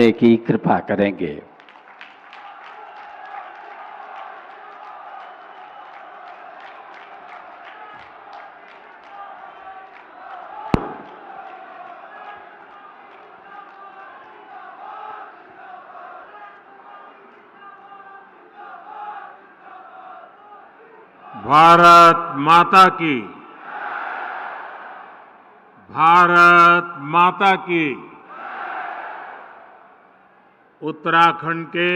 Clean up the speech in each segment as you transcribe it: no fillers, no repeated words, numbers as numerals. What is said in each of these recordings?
की कृपा करेंगे। भारत माता की, भारत माता की। उत्तराखंड के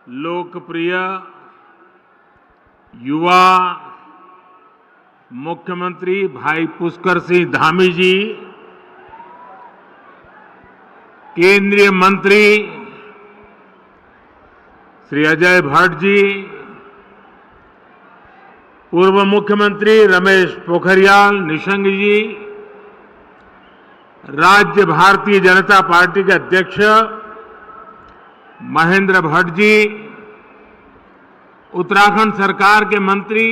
लोकप्रिय युवा मुख्यमंत्री भाई पुष्कर सिंह धामी जी, केंद्रीय मंत्री श्री अजय भट्ट जी, पूर्व मुख्यमंत्री रमेश पोखरियाल निशंक जी, राज्य भारतीय जनता पार्टी के अध्यक्ष महेंद्र भट्ट जी, उत्तराखंड सरकार के मंत्री,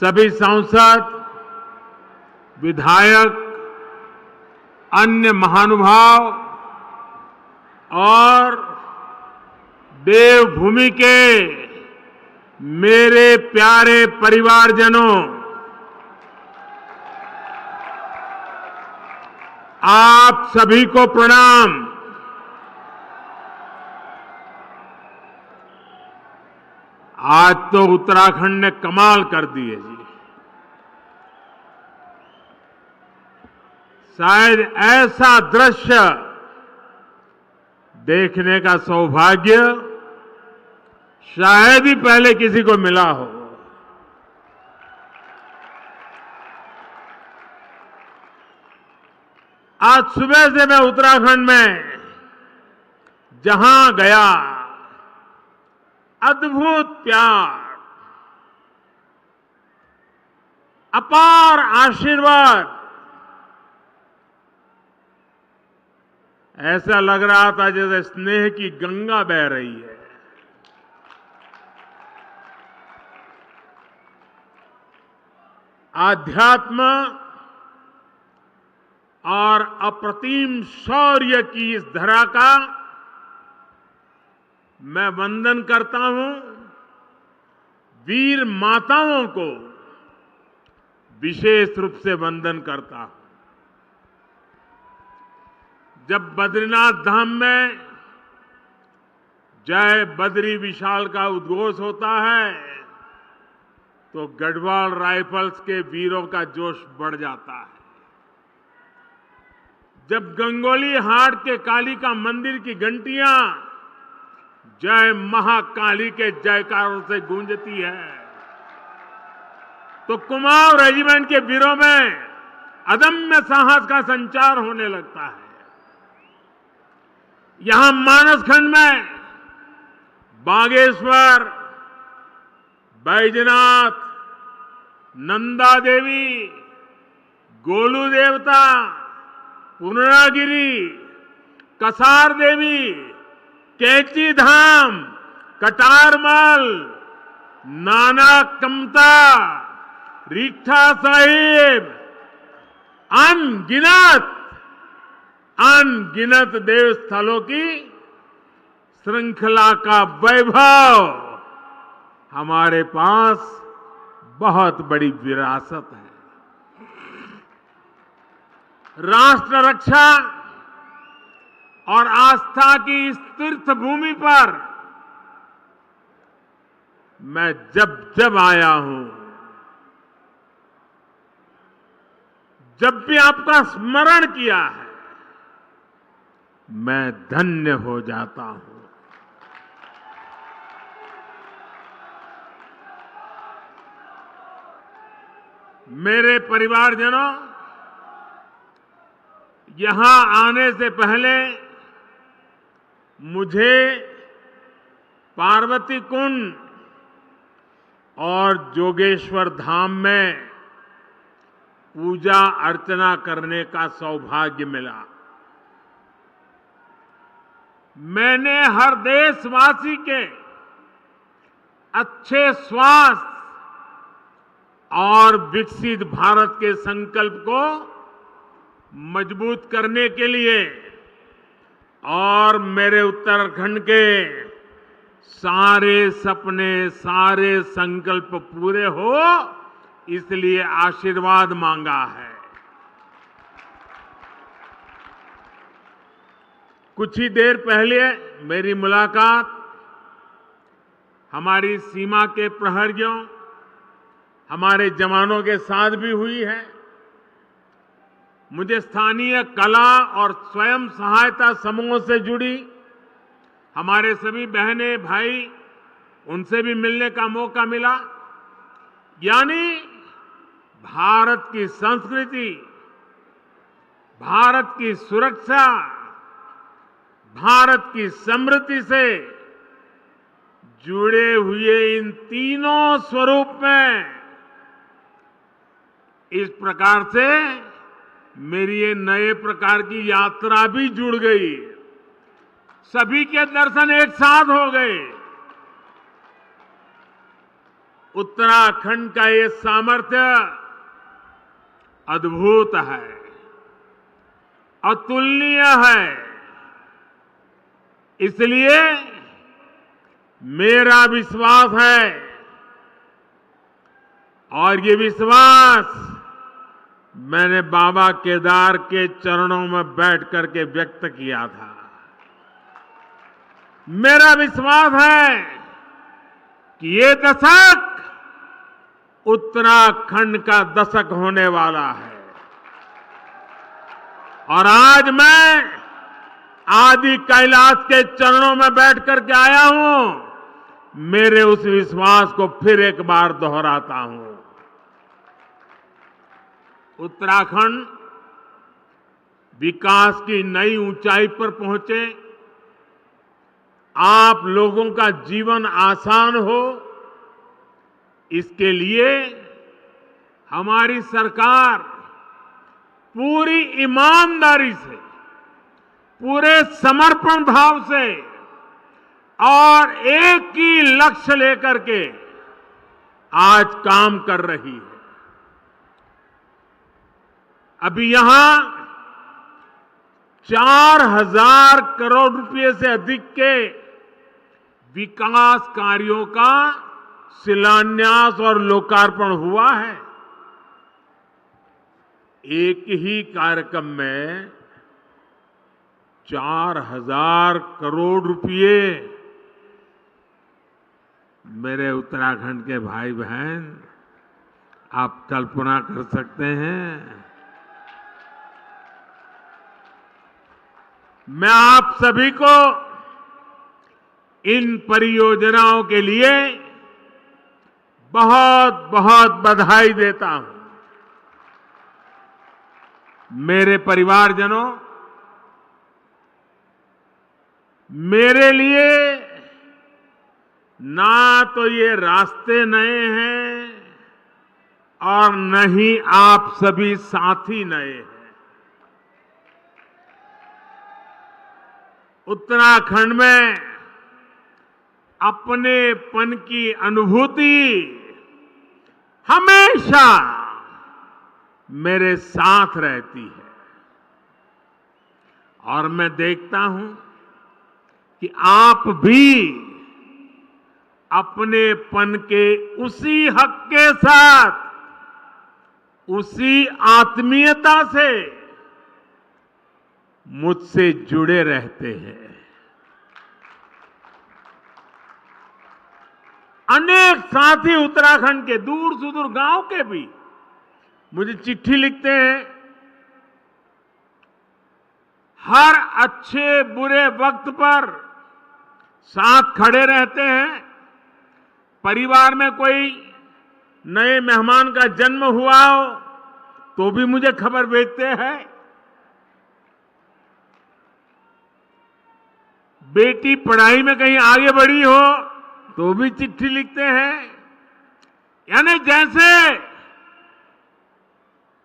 सभी सांसद, विधायक, अन्य महानुभाव और देवभूमि के मेरे प्यारे परिवारजनों, आप सभी को प्रणाम। आज तो उत्तराखंड ने कमाल कर दी है जी। शायद ऐसा दृश्य देखने का सौभाग्य शायद ही पहले किसी को मिला हो। आज सुबह से मैं उत्तराखंड में जहां गया, अद्भुत प्यार, अपार आशीर्वाद, ऐसा लग रहा था जैसे स्नेह की गंगा बह रही है। आध्यात्म और अप्रतिम शौर्य की इस धरा का मैं वंदन करता हूं। वीर माताओं को विशेष रूप से वंदन करता हूं। जब बद्रीनाथ धाम में जय बद्री विशाल का उद्घोष होता है तो गढ़वाल राइफल्स के वीरों का जोश बढ़ जाता है। जब गंगोली हाट के कालिका मंदिर की घंटियां जय महाकाली के जयकारों से गूंजती है तो कुमाऊं रेजिमेंट के वीरों में अदम्य साहस का संचार होने लगता है। यहां मानसखंड में बागेश्वर, बैजनाथ, नंदा देवी, गोलू देवता, पूर्णागिरी, कसार देवी, कैची धाम, कटारमल, नाना कमता, रीठा साहिब, अनगिनत देव स्थलों की श्रृंखला का वैभव हमारे पास बहुत बड़ी विरासत है। राष्ट्र रक्षा और आस्था की इस तीर्थ भूमि पर मैं जब जब आया हूं, जब भी आपका स्मरण किया है, मैं धन्य हो जाता हूं। मेरे परिवारजनों, यहां आने से पहले मुझे पार्वती कुंड और जोगेश्वर धाम में पूजा अर्चना करने का सौभाग्य मिला। मैंने हर देशवासी के अच्छे स्वास्थ्य और विकसित भारत के संकल्प को मजबूत करने के लिए और मेरे उत्तराखंड के सारे सपने, सारे संकल्प पूरे हो, इसलिए आशीर्वाद मांगा है। कुछ ही देर पहले मेरी मुलाकात हमारी सीमा के प्रहरियों, हमारे जवानों के साथ भी हुई है। मुझे स्थानीय कला और स्वयं सहायता समूहों से जुड़ी हमारे सभी बहनें, भाई, उनसे भी मिलने का मौका मिला। यानी भारत की संस्कृति, भारत की सुरक्षा, भारत की समृद्धि से जुड़े हुए इन तीनों स्वरूप में इस प्रकार से मेरी ये नए प्रकार की यात्रा भी जुड़ गई। सभी के दर्शन एक साथ हो गए। उत्तराखंड का ये सामर्थ्य अद्भुत है, अतुलनीय है। इसलिए मेरा विश्वास है, और ये विश्वास मैंने बाबा केदार के चरणों में बैठ करके व्यक्त किया था। मेरा विश्वास है कि ये दशक उत्तराखंड का दशक होने वाला है। और आज मैं आदि कैलाश के चरणों में बैठ करके आया हूं। मेरे उस विश्वास को फिर एक बार दोहराता हूं। उत्तराखंड विकास की नई ऊंचाई पर पहुंचे, आप लोगों का जीवन आसान हो, इसके लिए हमारी सरकार पूरी ईमानदारी से, पूरे समर्पण भाव से और एक ही लक्ष्य लेकर के आज काम कर रही है। अभी यहां 4,000 करोड़ रुपए से अधिक के विकास कार्यों का शिलान्यास और लोकार्पण हुआ है। एक ही कार्यक्रम में 4,000 करोड़ रुपए। मेरे उत्तराखंड के भाई बहन, आप कल्पना कर सकते हैं। मैं आप सभी को इन परियोजनाओं के लिए बहुत बहुत बधाई देता हूं। मेरे परिवारजनों, मेरे लिए ना तो ये रास्ते नए हैं और न ही आप सभी साथी नए हैं। उत्तराखंड में अपनेपन की अनुभूति हमेशा मेरे साथ रहती है। और मैं देखता हूं कि आप भी अपनेपन के उसी हक के साथ, उसी आत्मीयता से मुझसे जुड़े रहते हैं। अनेक साथी उत्तराखंड के दूर सुदूर गांव के भी मुझे चिट्ठी लिखते हैं। हर अच्छे बुरे वक्त पर साथ खड़े रहते हैं। परिवार में कोई नए मेहमान का जन्म हुआ हो तो भी मुझे खबर भेजते हैं। बेटी पढ़ाई में कहीं आगे बढ़ी हो तो भी चिट्ठी लिखते हैं। यानी जैसे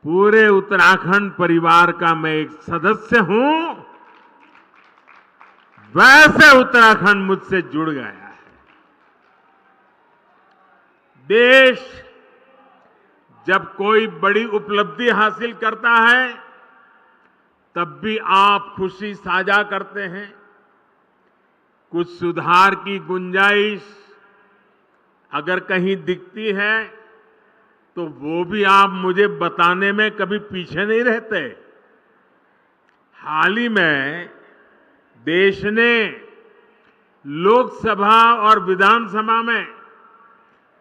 पूरे उत्तराखंड परिवार का मैं एक सदस्य हूं, वैसे उत्तराखंड मुझसे जुड़ गया है। देश जब कोई बड़ी उपलब्धि हासिल करता है तब भी आप खुशी साझा करते हैं। कुछ सुधार की गुंजाइश अगर कहीं दिखती है तो वो भी आप मुझे बताने में कभी पीछे नहीं रहते। हाल ही में देश ने लोकसभा और विधानसभा में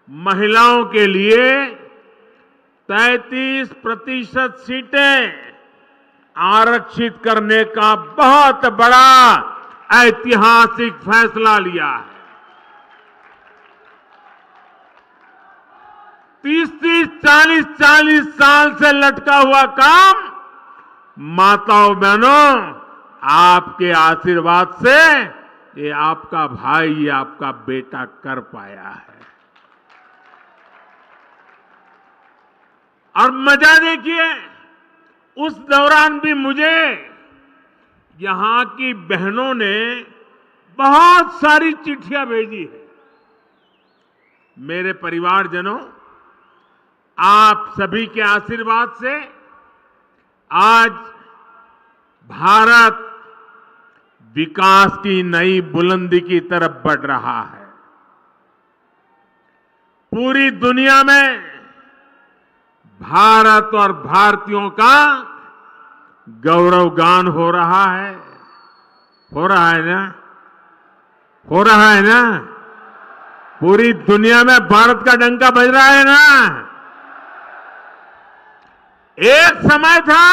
महिलाओं के लिए 33% सीटें आरक्षित करने का बहुत बड़ा ऐतिहासिक फैसला लिया है। 30-30, 40-40 साल से लटका हुआ काम माताओं बहनों आपके आशीर्वाद से ये आपका भाई, ये आपका बेटा कर पाया है। और मजा देखिए, उस दौरान भी मुझे यहां की बहनों ने बहुत सारी चिट्ठियां भेजी है। मेरे परिवारजनों, आप सभी के आशीर्वाद से आज भारत विकास की नई बुलंदी की तरफ बढ़ रहा है। पूरी दुनिया में भारत और भारतीयों का गौरवगान हो रहा है। हो रहा है ना? हो रहा है ना? पूरी दुनिया में भारत का डंका बज रहा है ना? एक समय था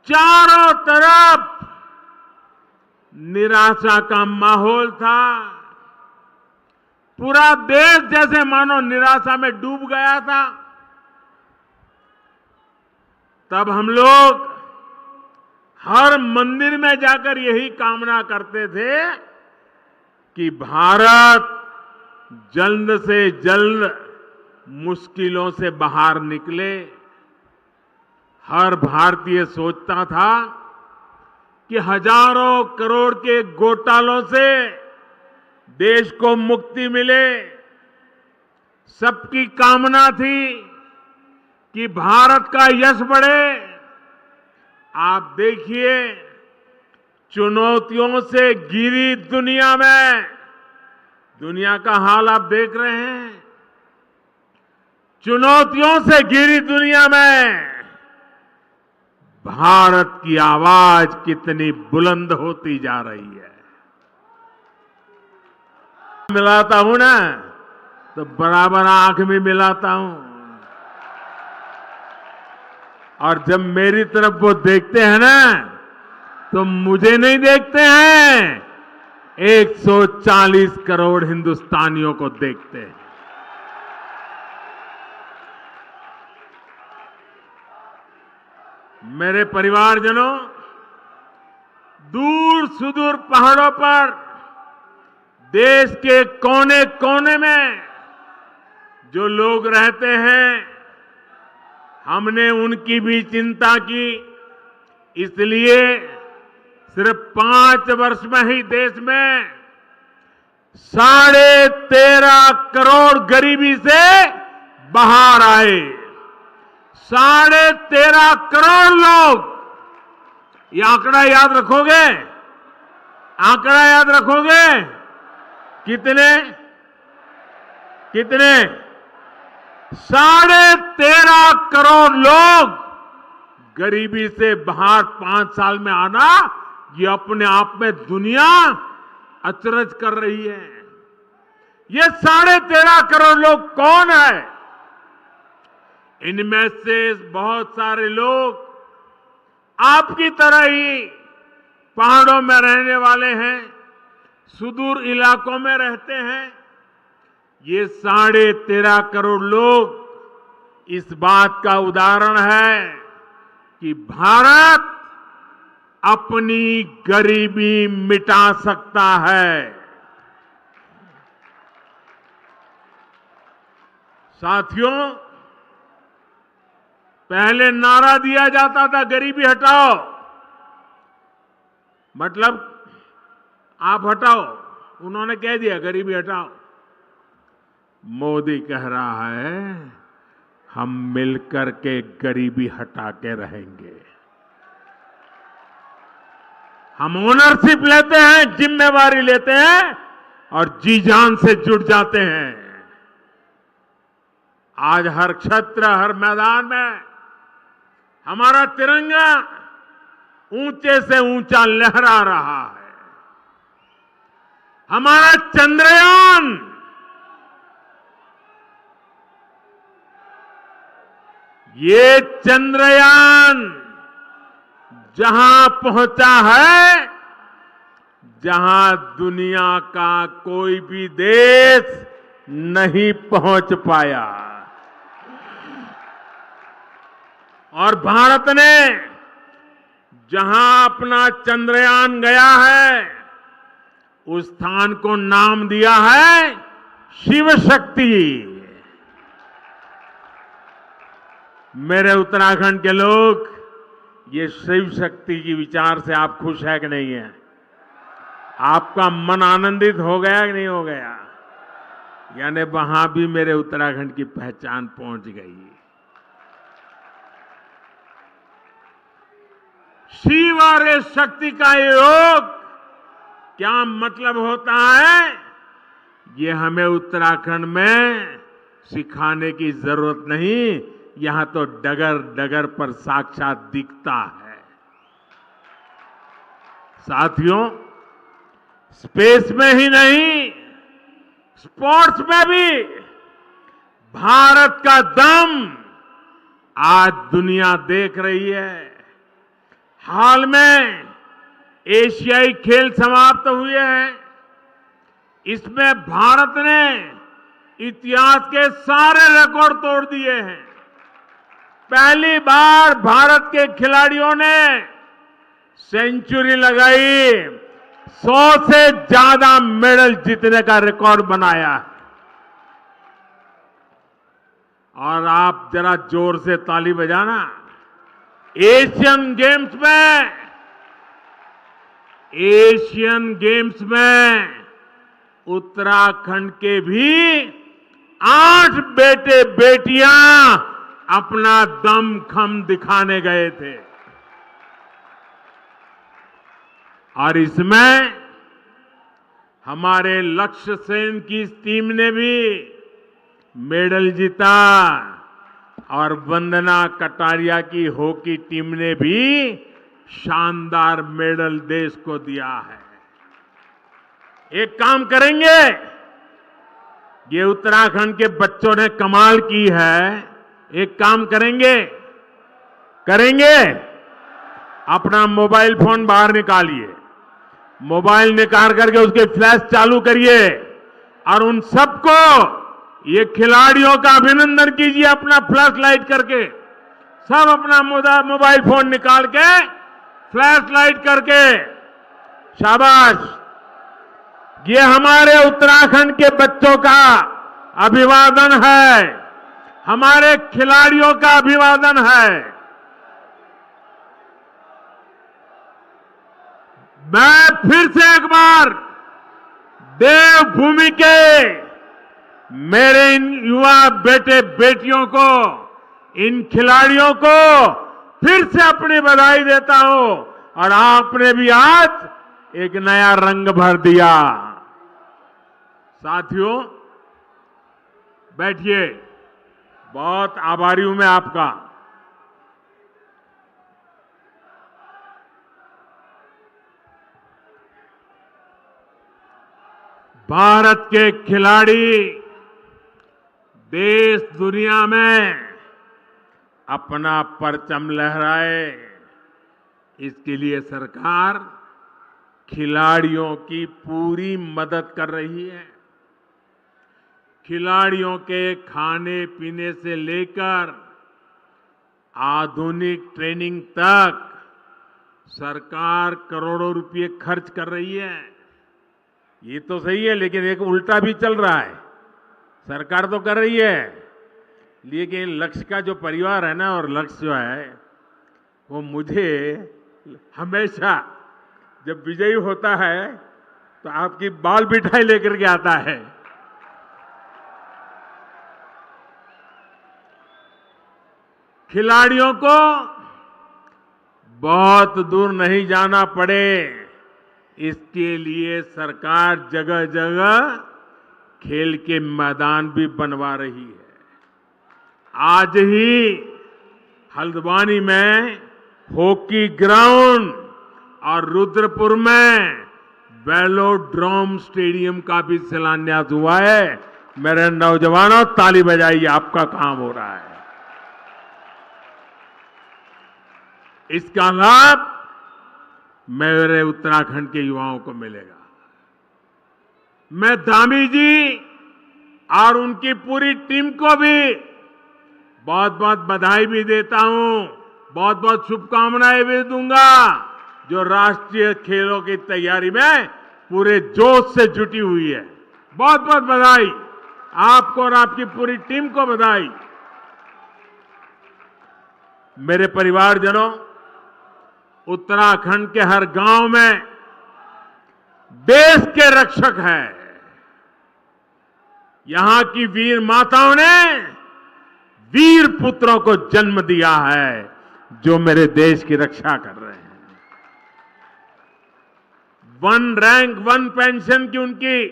चारों तरफ निराशा का माहौल था। पूरा देश जैसे मानो निराशा में डूब गया था। तब हम लोग हर मंदिर में जाकर यही कामना करते थे कि भारत जल्द से जल्द मुश्किलों से बाहर निकले। हर भारतीय सोचता था कि हजारों करोड़ के घोटालों से देश को मुक्ति मिले। सबकी कामना थी कि भारत का यश बढ़े। आप देखिए, चुनौतियों से घिरी दुनिया में, दुनिया का हाल आप देख रहे हैं। चुनौतियों से घिरी दुनिया में भारत की आवाज कितनी बुलंद होती जा रही है। मिलाता हूं ना तो बराबर आंख में मिलाता हूं, और जब मेरी तरफ वो देखते हैं ना तो मुझे नहीं देखते हैं, 140 करोड़ हिंदुस्तानियों को देखते हैं। मेरे परिवारजनों, दूर सुदूर पहाड़ों पर देश के कोने कोने में जो लोग रहते हैं, हमने उनकी भी चिंता की। इसलिए सिर्फ 5 वर्ष में ही देश में 13.5 करोड़ गरीबी से बाहर आए। 13.5 करोड़ लोग। ये आंकड़ा याद रखोगे? आंकड़ा याद रखोगे? कितने? 13.5 करोड़ लोग गरीबी से बाहर 5 साल में आना, ये अपने आप में दुनिया अचरज कर रही है। ये 13.5 करोड़ लोग कौन है? इनमें से बहुत सारे लोग आपकी तरह ही पहाड़ों में रहने वाले हैं, सुदूर इलाकों में रहते हैं। ये 13.5 करोड़ लोग इस बात का उदाहरण है कि भारत अपनी गरीबी मिटा सकता है। साथियों, पहले नारा दिया जाता था गरीबी हटाओ, मतलब आप हटाओ, उन्होंने कह दिया गरीबी हटाओ। मोदी कह रहा है हम मिलकर के गरीबी हटा के रहेंगे। हम ओनरशिप लेते हैं, जिम्मेवारी लेते हैं और जी जान से जुट जाते हैं। आज हर क्षेत्र, हर मैदान में हमारा तिरंगा ऊंचे से ऊंचा लहरा रहा है। हमारा चंद्रयान ये चंद्रयान जहां पहुंचा है, जहां दुनिया का कोई भी देश नहीं पहुंच पाया, और भारत ने जहां अपना चंद्रयान गया है, उस स्थान को नाम दिया है शिव शक्ति। मेरे उत्तराखंड के लोग, ये शिव शक्ति की विचार से आप खुश है कि नहीं है? आपका मन आनंदित हो गया कि नहीं हो गया? यानी वहां भी मेरे उत्तराखंड की पहचान पहुंच गई। शिव और इस शक्ति का योग क्या मतलब होता है, ये हमें उत्तराखंड में सिखाने की जरूरत नहीं, यहां तो डगर डगर पर साक्षात दिखता है। साथियों, स्पेस में ही नहीं, स्पोर्ट्स में भी भारत का दम आज दुनिया देख रही है। हाल में एशियाई खेल समाप्त हुए हैं। इसमें भारत ने इतिहास के सारे रिकॉर्ड तोड़ दिए हैं। पहली बार भारत के खिलाड़ियों ने सेंचुरी लगाई, 100 से ज्यादा मेडल जीतने का रिकॉर्ड बनाया। और आप जरा जोर से ताली बजाना। एशियन गेम्स में उत्तराखंड के भी 8 बेटे बेटियां अपना दमखम दिखाने गए थे। और इसमें हमारे लक्ष्य सेन की टीम ने भी मेडल जीता और वंदना कटारिया की हॉकी टीम ने भी शानदार मेडल देश को दिया है। एक काम करेंगे, ये उत्तराखंड के बच्चों ने कमाल की है। एक काम करेंगे अपना मोबाइल फोन बाहर निकालिए, मोबाइल निकाल करके उसके फ्लैश चालू करिए और उन सबको, ये खिलाड़ियों का अभिनंदन कीजिए अपना फ्लैश लाइट करके। सब अपना मोबाइल फोन निकाल के फ्लैश लाइट करके, शाबाश। ये हमारे उत्तराखंड के बच्चों का अभिवादन है, हमारे खिलाड़ियों का अभिवादन है। मैं फिर से एक बार देवभूमि के मेरे इन युवा बेटे बेटियों को, इन खिलाड़ियों को फिर से अपनी बधाई देता हूं। और आपने भी आज एक नया रंग भर दिया। साथियों, बैठिए, बहुत आभारी हूं मैं आपका। भारत के खिलाड़ी देश दुनिया में अपना परचम लहराए, इसके लिए सरकार खिलाड़ियों की पूरी मदद कर रही है। खिलाड़ियों के खाने पीने से लेकर आधुनिक ट्रेनिंग तक सरकार करोड़ों रुपए खर्च कर रही है। ये तो सही है, लेकिन एक उल्टा भी चल रहा है। सरकार तो कर रही है, लेकिन लक्ष्य का जो परिवार है ना, और लक्ष्य जो है, वो मुझे हमेशा जब विजयी होता है तो आपकी बाल मिठाई लेकर के आता है। खिलाड़ियों को बहुत दूर नहीं जाना पड़े, इसके लिए सरकार जगह जगह खेल के मैदान भी बनवा रही है। आज ही हल्द्वानी में हॉकी ग्राउंड और रुद्रपुर में वेलोड्रोम स्टेडियम का भी शिलान्यास हुआ है। मेरे नौजवानों, ताली बजाइए, आपका काम हो रहा है। इसका लाभ मेरे उत्तराखंड के युवाओं को मिलेगा। मैं धामी जी और उनकी पूरी टीम को भी बहुत बहुत बधाई भी देता हूं, बहुत बहुत शुभकामनाएं भी दूंगा, जो राष्ट्रीय खेलों की तैयारी में पूरे जोश से जुटी हुई है। बहुत बहुत बधाई आपको और आपकी पूरी टीम को बधाई। मेरे परिवारजनों, उत्तराखंड के हर गांव में देश के रक्षक हैं। यहां की वीर माताओं ने वीर पुत्रों को जन्म दिया है, जो मेरे देश की रक्षा कर रहे हैं। वन रैंक वन पेंशन की उनकी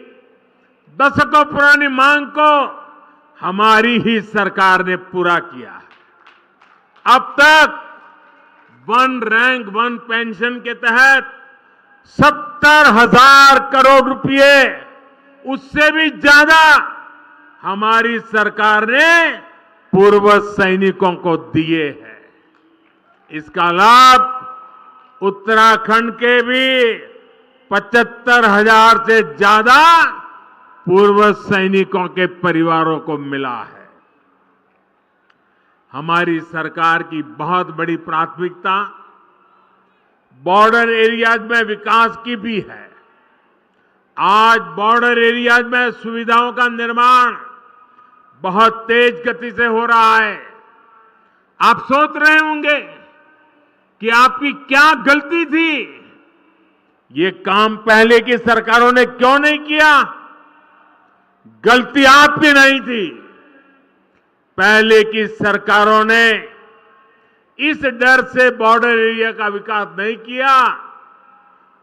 दशकों पुरानी मांग को हमारी ही सरकार ने पूरा किया। अब तक वन रैंक वन पेंशन के तहत 70,000 करोड़ रुपए, उससे भी ज्यादा हमारी सरकार ने पूर्व सैनिकों को दिए हैं। इसका लाभ उत्तराखंड के भी 75,000 से ज्यादा पूर्व सैनिकों के परिवारों को मिला है। हमारी सरकार की बहुत बड़ी प्राथमिकता बॉर्डर एरियाज में विकास की भी है। आज बॉर्डर एरियाज में सुविधाओं का निर्माण बहुत तेज गति से हो रहा है। आप सोच रहे होंगे कि आपकी क्या गलती थी, ये काम पहले की सरकारों ने क्यों नहीं किया? गलती आपकी नहीं थी। पहले की सरकारों ने इस डर से बॉर्डर एरिया का विकास नहीं किया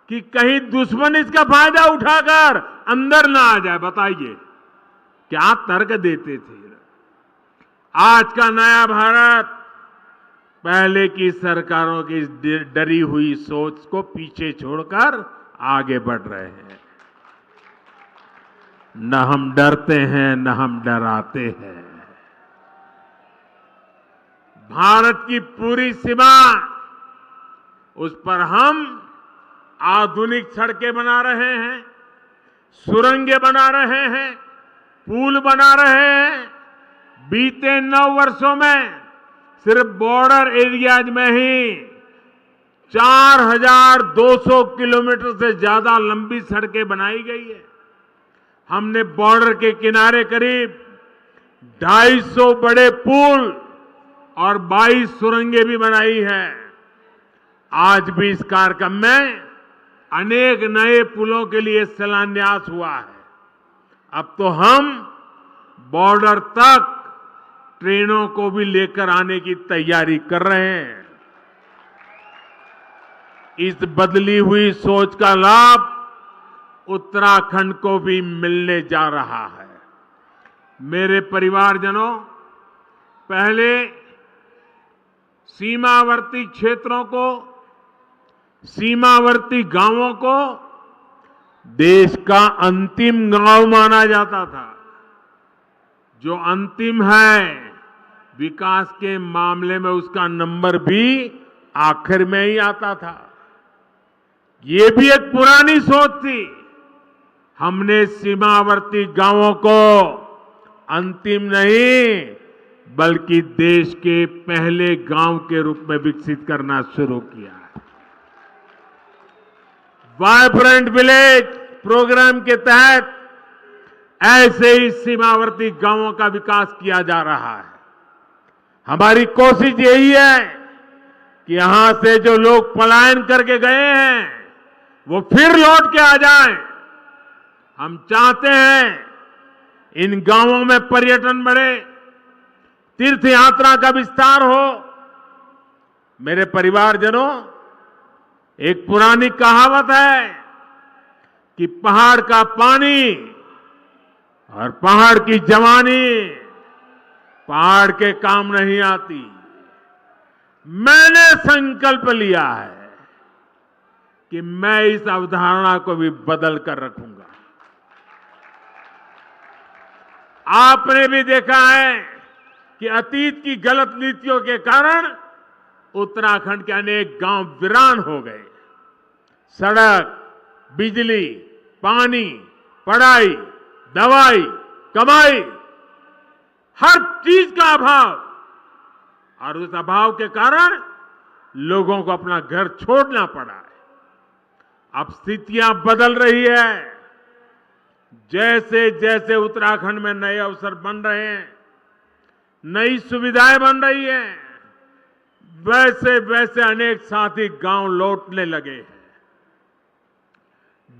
कि कहीं दुश्मन इसका फायदा उठाकर अंदर ना आ जाए। बताइए क्या तर्क देते थे? आज का नया भारत पहले की सरकारों की डरी हुई सोच को पीछे छोड़कर आगे बढ़ रहे हैं। न हम डरते हैं, न हम डराते हैं। भारत की पूरी सीमा, उस पर हम आधुनिक सड़कें बना रहे हैं, सुरंगें बना रहे हैं, पुल बना रहे हैं। बीते 9 वर्षों में सिर्फ बॉर्डर एरियाज में ही 4,200 किलोमीटर से ज्यादा लंबी सड़कें बनाई गई है। हमने बॉर्डर के किनारे करीब 250 बड़े पुल और 22 सुरंगें भी बनाई है। आज भी इस कार्यक्रम में अनेक नए पुलों के लिए शिलान्यास हुआ है। अब तो हम बॉर्डर तक ट्रेनों को भी लेकर आने की तैयारी कर रहे हैं। इस बदली हुई सोच का लाभ उत्तराखंड को भी मिलने जा रहा है। मेरे परिवारजनों, पहले सीमावर्ती क्षेत्रों को, सीमावर्ती गांवों को देश का अंतिम गांव माना जाता था। जो अंतिम है, विकास के मामले में उसका नंबर भी आखिर में ही आता था। ये भी एक पुरानी सोच थी। हमने सीमावर्ती गांवों को अंतिम नहीं, बल्कि देश के पहले गांव के रूप में विकसित करना शुरू किया है। वाइब्रेंट विलेज प्रोग्राम के तहत ऐसे ही सीमावर्ती गांवों का विकास किया जा रहा है। हमारी कोशिश यही है कि यहां से जो लोग पलायन करके गए हैं, वो फिर लौट के आ जाएं। हम चाहते हैं इन गांवों में पर्यटन बढ़े, तीर्थ यात्रा का विस्तार हो। मेरे परिवारजनों, एक पुरानी कहावत है कि पहाड़ का पानी और पहाड़ की जवानी पहाड़ के काम नहीं आती। मैंने संकल्प लिया है कि मैं इस अवधारणा को भी बदल कर रखूंगा। आपने भी देखा है कि अतीत की गलत नीतियों के कारण उत्तराखंड के अनेक गांव वीरान हो गए। सड़क, बिजली, पानी, पढ़ाई, दवाई, कमाई, हर चीज का अभाव, और उस अभाव के कारण लोगों को अपना घर छोड़ना पड़ा है। अब स्थितियां बदल रही है। जैसे जैसे उत्तराखंड में नए अवसर बन रहे हैं, नई सुविधाएं बन रही हैं, वैसे वैसे अनेक साथी गांव लौटने लगे हैं।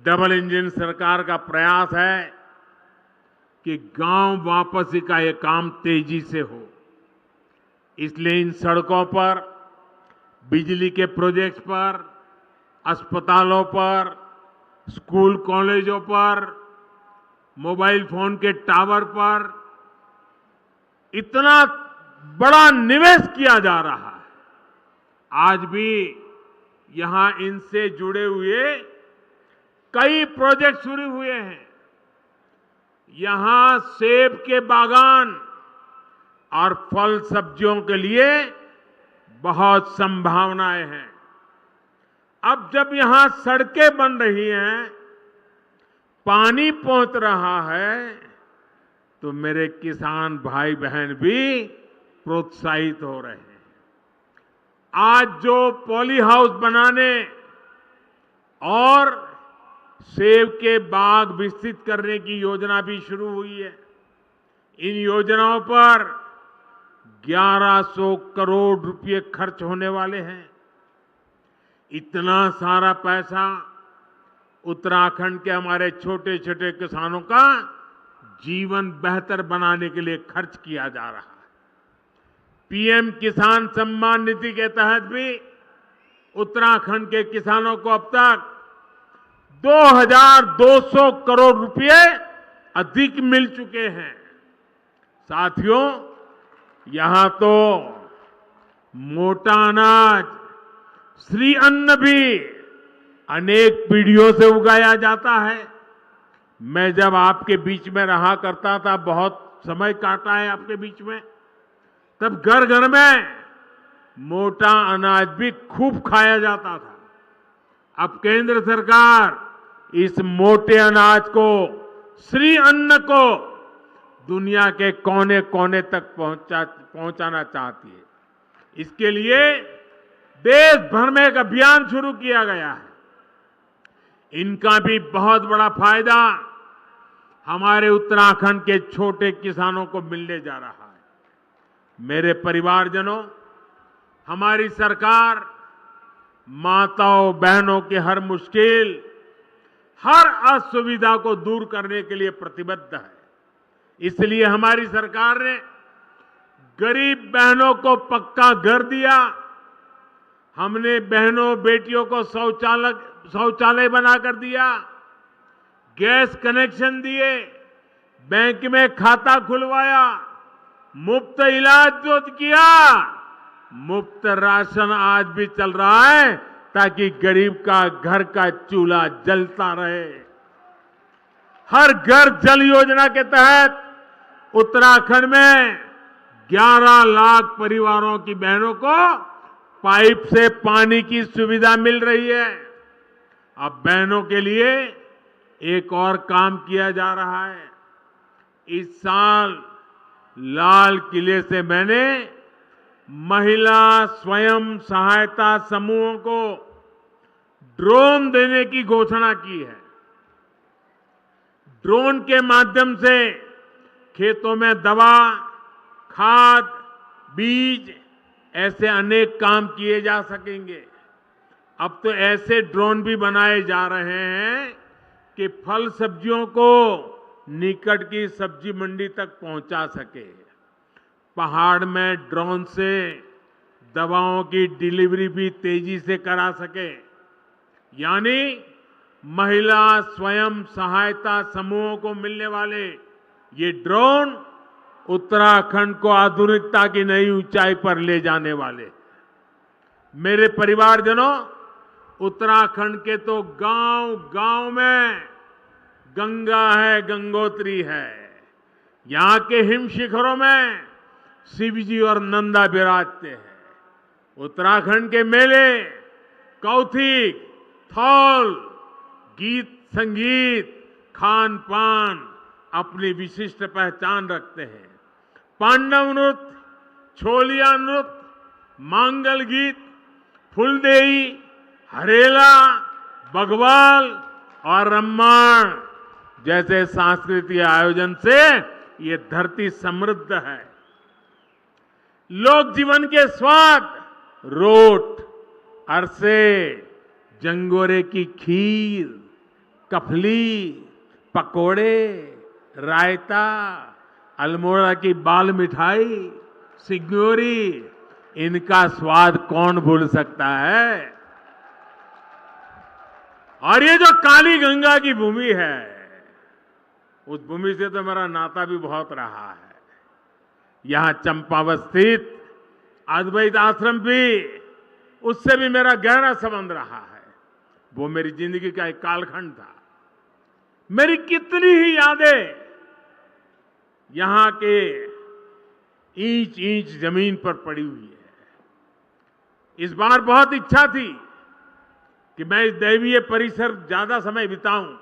डबल इंजन सरकार का प्रयास है कि गांव वापसी का यह काम तेजी से हो। इसलिए इन सड़कों पर, बिजली के प्रोजेक्ट्स पर, अस्पतालों पर, स्कूल कॉलेजों पर, मोबाइल फोन के टावर पर इतना बड़ा निवेश किया जा रहा है। आज भी यहां इनसे जुड़े हुए कई प्रोजेक्ट शुरू हुए हैं। यहां सेब के बागान और फल सब्जियों के लिए बहुत संभावनाएं हैं। अब जब यहां सड़कें बन रही हैं, पानी पहुंच रहा है, तो मेरे किसान भाई बहन भी प्रोत्साहित हो रहे हैं। आज जो पॉली हाउस बनाने और सेब के बाग विकसित करने की योजना भी शुरू हुई है। इन योजनाओं पर 1100 करोड़ रुपए खर्च होने वाले हैं। इतना सारा पैसा उत्तराखंड के हमारे छोटे छोटे किसानों का जीवन बेहतर बनाने के लिए खर्च किया जा रहा है। पीएम किसान सम्मान निधि के तहत भी उत्तराखंड के किसानों को अब तक 2200 करोड़ रुपए अधिक मिल चुके हैं। साथियों, यहां तो मोटा अनाज, श्री अन्न भी अनेक पीढ़ियों से उगाया जाता है। मैं जब आपके बीच में रहा करता था, बहुत समय काटा है आपके बीच में, तब घर घर में मोटा अनाज भी खूब खाया जाता था। अब केंद्र सरकार इस मोटे अनाज को, श्री अन्न को दुनिया के कोने कोने तक पहुंचाना चाहती है। इसके लिए देश भर में एक अभियान शुरू किया गया है। इनका भी बहुत बड़ा फायदा हमारे उत्तराखंड के छोटे किसानों को मिलने जा रहा है। मेरे परिवारजनों, हमारी सरकार माताओं बहनों की हर मुश्किल, हर असुविधा को दूर करने के लिए प्रतिबद्ध है। इसलिए हमारी सरकार ने गरीब बहनों को पक्का घर दिया। हमने बहनों बेटियों को शौचालय बनाकर दिया, गैस कनेक्शन दिए, बैंक में खाता खुलवाया, मुफ्त इलाज जो किया, मुफ्त राशन आज भी चल रहा है ताकि गरीब का घर का चूल्हा जलता रहे। हर घर जल योजना के तहत उत्तराखंड में 11 लाख परिवारों की बहनों को पाइप से पानी की सुविधा मिल रही है। अब बहनों के लिए एक और काम किया जा रहा है। इस साल लाल किले से मैंने महिला स्वयं सहायता समूहों को ड्रोन देने की घोषणा की है। ड्रोन के माध्यम से खेतों में दवा, खाद, बीज, ऐसे अनेक काम किए जा सकेंगे। अब तो ऐसे ड्रोन भी बनाए जा रहे हैं कि फल सब्जियों को निकट की सब्जी मंडी तक पहुंचा सके। पहाड़ में ड्रोन से दवाओं की डिलीवरी भी तेजी से करा सके। यानी महिला स्वयं सहायता समूहों को मिलने वाले ये ड्रोन उत्तराखंड को आधुनिकता की नई ऊंचाई पर ले जाने वाले। मेरे परिवारजनों, उत्तराखंड के तो गांव-गांव में गंगा है, गंगोत्री है। यहां के हिम शिखरों में शिवजी और नंदा विराजते हैं। उत्तराखंड के मेले, कौथिग, थौल, गीत संगीत, खान पान अपनी विशिष्ट पहचान रखते हैं। पांडव नृत्य, छोलिया नृत्य, मांगल गीत, फुलदेई, हरेला, बघवाल और रम्माण जैसे सांस्कृतिक आयोजन से ये धरती समृद्ध है। लोक जीवन के स्वाद, रोट, अरसे, जंगोरे की खीर, कफली, पकोड़े, रायता, अल्मोड़ा की बाल मिठाई, सिग्योरी, इनका स्वाद कौन भूल सकता है। और ये जो काली गंगा की भूमि है, उस भूमि से तो मेरा नाता भी बहुत रहा है। यहां चंपावत स्थित अद्वैत आश्रम भी, उससे भी मेरा गहरा संबंध रहा है। वो मेरी जिंदगी का एक कालखंड था। मेरी कितनी ही यादें यहां के इंच इंच जमीन पर पड़ी हुई है। इस बार बहुत इच्छा थी कि मैं इस दैवीय परिसर ज्यादा समय बिताऊं,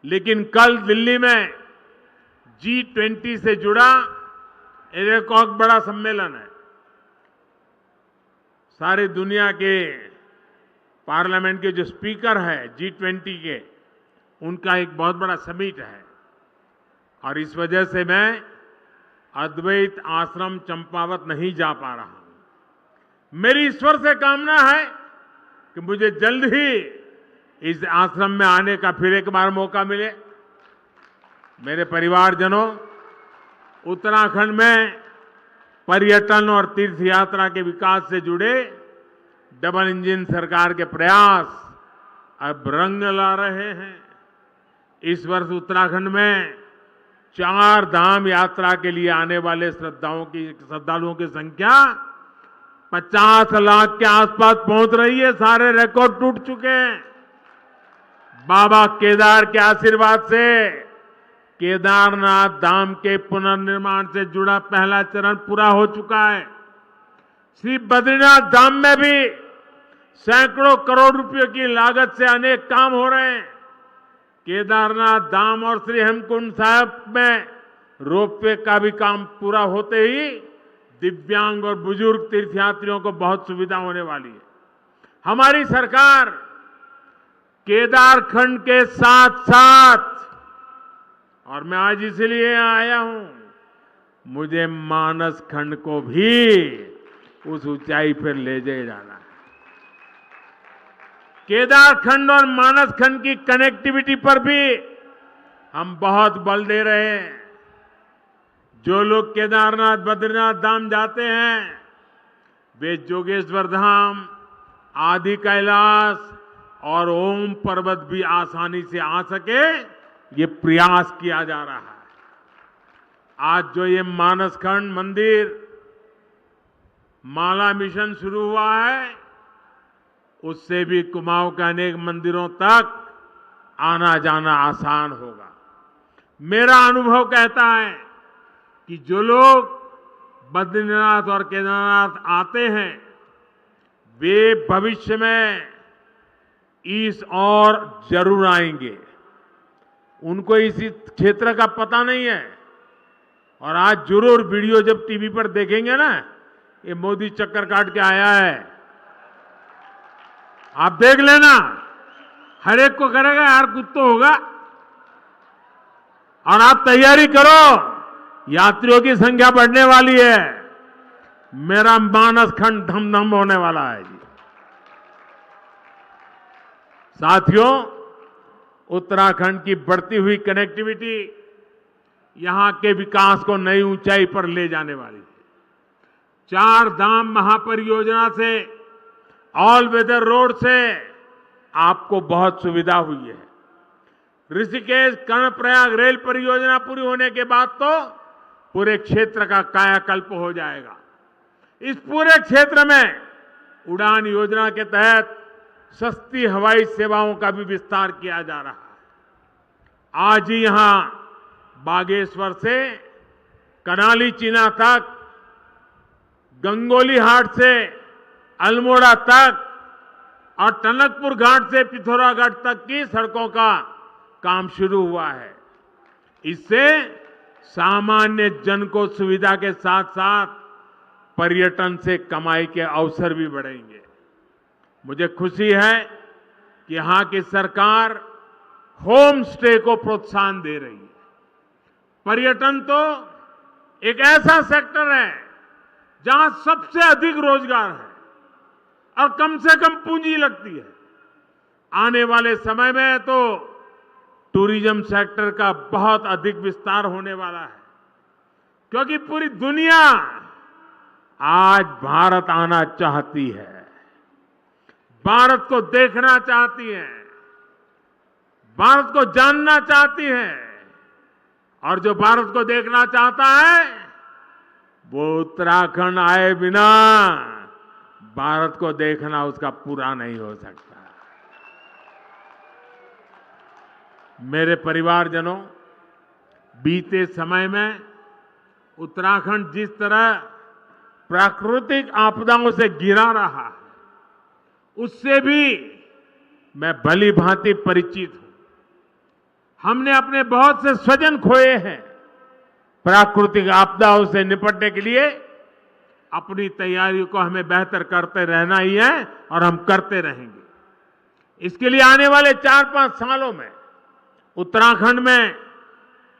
लेकिन कल दिल्ली में G20 से जुड़ा एक और बड़ा सम्मेलन है। सारी दुनिया के पार्लियामेंट के जो स्पीकर है G20 के, उनका एक बहुत बड़ा समिट है। और इस वजह से मैं अद्वैत आश्रम चंपावत नहीं जा पा रहा हूं। मेरी ईश्वर से कामना है कि मुझे जल्द ही इस आश्रम में आने का फिर एक बार मौका मिले। मेरे परिवारजनों, उत्तराखंड में पर्यटन और तीर्थ यात्रा के विकास से जुड़े डबल इंजन सरकार के प्रयास अब रंग ला रहे हैं। इस वर्ष उत्तराखंड में 4 धाम यात्रा के लिए आने वाले श्रद्धालुओं की संख्या 50 लाख के आसपास पहुंच रही है। सारे रिकॉर्ड टूट चुके हैं। बाबा केदार के आशीर्वाद से केदारनाथ धाम के पुनर्निर्माण से जुड़ा पहला चरण पूरा हो चुका है। श्री बद्रीनाथ धाम में भी सैकड़ों करोड़ रुपयों की लागत से अनेक काम हो रहे हैं। केदारनाथ धाम और श्री हेमकुंड साहिब में रोपवे का भी काम पूरा होते ही दिव्यांग और बुजुर्ग तीर्थयात्रियों को बहुत सुविधा होने वाली है। हमारी सरकार केदारखंड के साथ साथ, और मैं आज इसलिए आया हूं, मुझे मानस खंड को भी उस ऊंचाई पर ले जाना है। केदारखंड और मानस खंड की कनेक्टिविटी पर भी हम बहुत बल दे रहे हैं। जो लोग केदारनाथ बद्रीनाथ धाम जाते हैं, वे जोगेश्वर धाम, आदि कैलाश और ओम पर्वत भी आसानी से आ सके, ये प्रयास किया जा रहा है। आज जो ये मानसखंड मंदिर माला मिशन शुरू हुआ है, उससे भी कुमाऊं के अनेक मंदिरों तक आना जाना आसान होगा। मेरा अनुभव कहता है कि जो लोग बद्रीनाथ और केदारनाथ आते हैं, वे भविष्य में इस और जरूर आएंगे। उनको इसी क्षेत्र का पता नहीं है, और आज जरूर वीडियो जब टीवी पर देखेंगे ना, ये मोदी चक्कर काट के आया है, आप देख लेना। हर एक को करेगा यार, कुछ तो होगा। और आप तैयारी करो, यात्रियों की संख्या बढ़ने वाली है। मेरा मानस खंड धम-धम होने वाला है जी। साथियों, उत्तराखंड की बढ़ती हुई कनेक्टिविटी यहां के विकास को नई ऊंचाई पर ले जाने वाली है। 4 धाम महापरियोजना से, ऑल वेदर रोड से आपको बहुत सुविधा हुई है। ऋषिकेश कर्णप्रयाग रेल परियोजना पूरी होने के बाद तो पूरे क्षेत्र का कायाकल्प हो जाएगा। इस पूरे क्षेत्र में उड़ान योजना के तहत सस्ती हवाई सेवाओं का भी विस्तार किया जा रहा है। आज ही यहां बागेश्वर से कनाली चीना तक, गंगोली हाट से अल्मोड़ा तक और टनकपुर घाट से पिथौरागढ़ तक की सड़कों का काम शुरू हुआ है। इससे सामान्य जन को सुविधा के साथ साथ पर्यटन से कमाई के अवसर भी बढ़ेंगे। मुझे खुशी है कि यहां की सरकार होम स्टे को प्रोत्साहन दे रही है। पर्यटन तो एक ऐसा सेक्टर है जहां सबसे अधिक रोजगार है और कम से कम पूंजी लगती है। आने वाले समय में तो टूरिज्म सेक्टर का बहुत अधिक विस्तार होने वाला है, क्योंकि पूरी दुनिया आज भारत आना चाहती है, भारत को देखना चाहती है, भारत को जानना चाहती है। और जो भारत को देखना चाहता है वो उत्तराखंड आए बिना भारत को देखना उसका पूरा नहीं हो सकता। मेरे परिवारजनों, बीते समय में उत्तराखंड जिस तरह प्राकृतिक आपदाओं से घिरा रहा है, उससे भी मैं भली भांति परिचित हूं। हमने अपने बहुत से स्वजन खोए हैं। प्राकृतिक आपदाओं से निपटने के लिए अपनी तैयारियों को हमें बेहतर करते रहना ही है और हम करते रहेंगे। इसके लिए आने वाले 4-5 सालों में उत्तराखंड में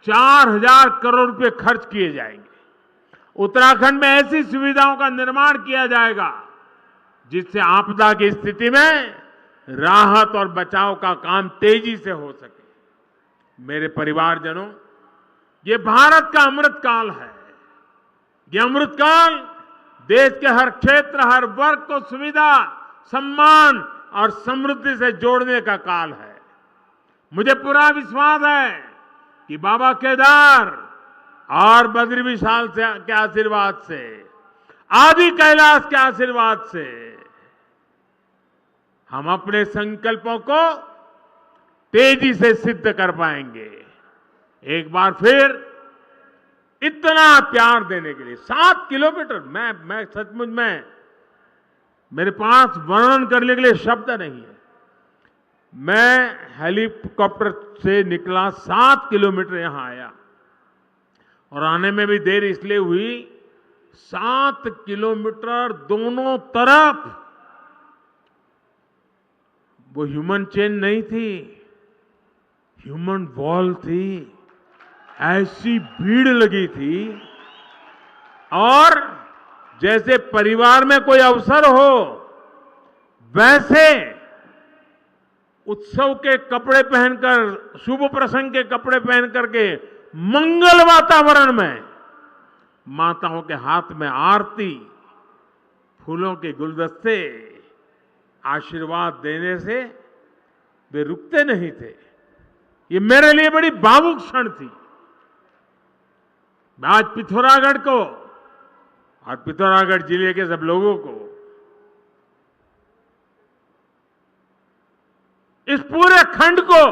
4000 करोड़ रुपए खर्च किए जाएंगे। उत्तराखंड में ऐसी सुविधाओं का निर्माण किया जाएगा जिससे आपदा की स्थिति में राहत और बचाव का काम तेजी से हो सके। मेरे परिवारजनों, ये भारत का अमृत काल है। ये अमृत काल देश के हर क्षेत्र, हर वर्ग को सुविधा, सम्मान और समृद्धि से जोड़ने का काल है। मुझे पूरा विश्वास है कि बाबा केदार और बद्री विशाल के आशीर्वाद से, आदि कैलाश के आशीर्वाद से हम अपने संकल्पों को तेजी से सिद्ध कर पाएंगे। एक बार फिर इतना प्यार देने के लिए 7 किलोमीटर, मैं सचमुच में मेरे पास वर्णन करने के लिए शब्द नहीं है। मैं हेलीकॉप्टर से निकला, 7 किलोमीटर यहां आया और आने में भी देर इसलिए हुई, 7 किलोमीटर दोनों तरफ वो ह्यूमन चेन नहीं थी, ह्यूमन वॉल थी। ऐसी भीड़ लगी थी और जैसे परिवार में कोई अवसर हो वैसे उत्सव के कपड़े पहनकर, शुभ प्रसंग के कपड़े पहन करके मंगल वातावरण में माताओं के हाथ में आरती, फूलों के गुलदस्ते आशीर्वाद देने से वे रुकते नहीं थे। ये मेरे लिए बड़ी भावुक क्षण थी। मैं आज पिथौरागढ़ को और पिथौरागढ़ जिले के सब लोगों को, इस पूरे खंड को,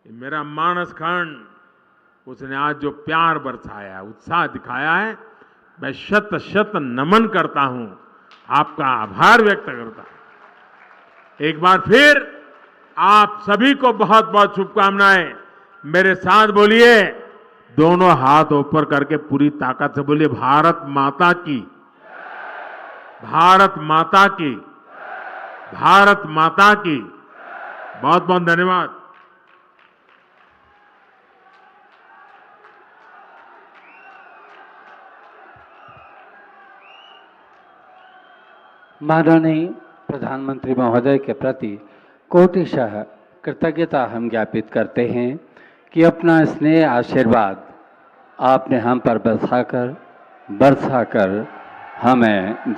मेरा मानस खंड, उसने आज जो प्यार बरसाया, उत्साह दिखाया है, मैं शत शत नमन करता हूं, आपका आभार व्यक्त करता हूं। एक बार फिर आप सभी को बहुत बहुत शुभकामनाएं। मेरे साथ बोलिए, दोनों हाथ ऊपर करके पूरी ताकत से बोलिए, भारत माता की, भारत माता की, भारत माता की। बहुत बहुत धन्यवाद। माननीय प्रधानमंत्री महोदय के प्रति कोटिशः कृतज्ञता हम ज्ञापित करते हैं कि अपना स्नेह आशीर्वाद आपने हम पर बरसाकर हमें